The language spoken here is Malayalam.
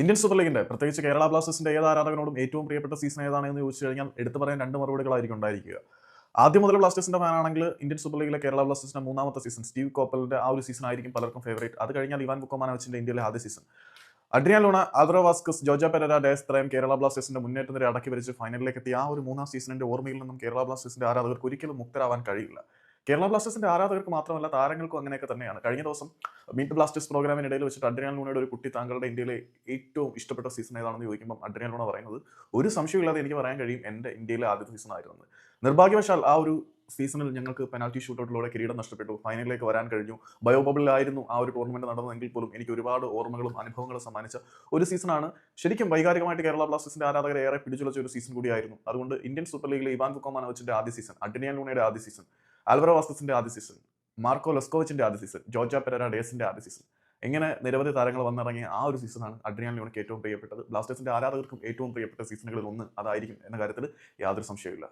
ഇന്ത്യൻ സൂപ്പർ ലീഗിന്റെ പ്രത്യേകിച്ച് കേരള ബ്ലാസ്റ്റേഴ്സിന്റെ ഏത് ആരാധകനോടും ഏറ്റവും പ്രിയപ്പെട്ട സീസൺ ഏതാണെന്ന് ചോദിച്ചു കഴിഞ്ഞാൽ എടുത്തു പറയാൻ രണ്ട് മറുപടികളായിരിക്കും ഉണ്ടായിരിക്കുക. ആദ്യം മുതൽ ബ്ലാസ്റ്റേഴ്സിന്റെ ഫാനാണെങ്കിൽ ഇന്ത്യൻ സൂപ്പർ ലീഗിലെ കേരള ബ്ലാസ്റ്റേഴ്സിന്റെ മൂന്നാമത്തെ സീസൺ സ്റ്റീവ് കോപ്പലിന്റെ ആ ഒരു സീസൺ ആയിരിക്കും പലർക്കും ഫേവറേറ്റ്. അത് കഴിഞ്ഞാൽ ഇവാൻ ബുക്കോമാനോവിച്ചിന്റെ ഇന്ത്യയിലെ ആദ്യ season. Adrian Luna, Alvaro Vazquez, Jorge Pereira, Diaz ത്രയം കേരള ബ്ലാസ്റ്റേഴ്സിന്റെ മുന്നേറ്റ നിര അടക്കി വരിച്ച് ഫൈനലിലേക്ക് എത്തിയ ആ ഒരു മൂന്നാം സീസണിന്റെ ഓർമ്മയിൽ നിന്നും കേരള ബ്ലാസ്റ്റേഴ്സിന്റെ ആരാധകർക്ക് ഒരിക്കലും മുക്തരാവാൻ കഴിയില്ല. കേരള ബ്ലാസ്റ്റേഴ്സിന്റെ ആരാധകർക്ക് മാത്രമല്ല താരങ്ങൾക്കും അങ്ങനെയൊക്കെ തന്നെയാണ്. കഴിഞ്ഞ ദിവസം മീറ്റ് ബ്ലാസ്റ്റേഴ്സ് പ്രോഗ്രാമിനിടയിൽ വെച്ചിട്ട് അഡ്രിയാൻ ലൂണയുടെ ഒരു കുട്ടി താങ്കളുടെ ഇന്ത്യയിലെ ഏറ്റവും ഇഷ്ടപ്പെട്ട സീസൺ ഏതാണെന്ന് ചോദിക്കുമ്പോൾ അഡ്രിയാൻ ലൂണ പറയുന്നത് ഒരു സംശയമില്ലാതെ എനിക്ക് പറയാൻ കഴിയും എൻ്റെ ഇന്ത്യയിലെ ആദ്യത്തെ സീസൺ ആയിരുന്നു. നിർഭാഗ്യവശാൽ ആ ഒരു സീസണിൽ ഞങ്ങൾക്ക് പെനാൽറ്റി ഷൂട്ടൗട്ടിലൂടെ കിരീടം നഷ്ടപ്പെട്ടു. ഫൈനലിലേക്ക് വരാൻ കഴിഞ്ഞു. ബയോബബിളിലായിരുന്നു ആ ഒരു ടൂർണമെന്റ് നടന്നതെങ്കിൽ പോലും എനിക്ക് ഒരുപാട് ഓർമ്മകളും അനുഭവങ്ങളും സമ്മാനിച്ച ഒരു സീസണാണ്. ശരിക്കും വൈകാരികമായിട്ട് കേരള ബ്ലാസ്റ്റേഴ്സിന്റെ ആരാധകരെ ഏറെ പിടിച്ചുലച്ച ഒരു സീസൺ കൂടിയായിരുന്നു. അതുകൊണ്ട് ഇന്ത്യൻ സൂപ്പർ ലീഗിലെ ഇവാൻ ബുക്കോമാനോവിച്ചിന്റെ ആദ്യ സീസൺ, അഡ്രിയാൻ ലൂണയുടെ ആദ്യ സീസൺ, ആൽവറോ വാസ്കസിന്റെ ആദ്യ സീസൺ, മാർക്കോ ലെസ്കോവിച്ചിന്റെ ആദ്യ സീസൺ, ജോർജ പെരേര ഡേസിന്റെ ആദ്യ സീസൺ, ഇങ്ങനെ നിരവധി താരങ്ങൾ വന്നിറങ്ങിയ ആ ഒരു സീസണാണ് അഡ്രിയാൻ ലൂണയ്ക്ക് ഏറ്റവും പ്രിയപ്പെട്ടത്. ബ്ലാസ്റ്റേഴ്സിന്റെ ആരാധകർക്കും ഏറ്റവും പ്രിയപ്പെട്ട സീസണുകളിൽ ഒന്ന് അതായിരിക്കും എന്ന കാര്യത്തിൽ യാതൊരു സംശയവുമില്ല.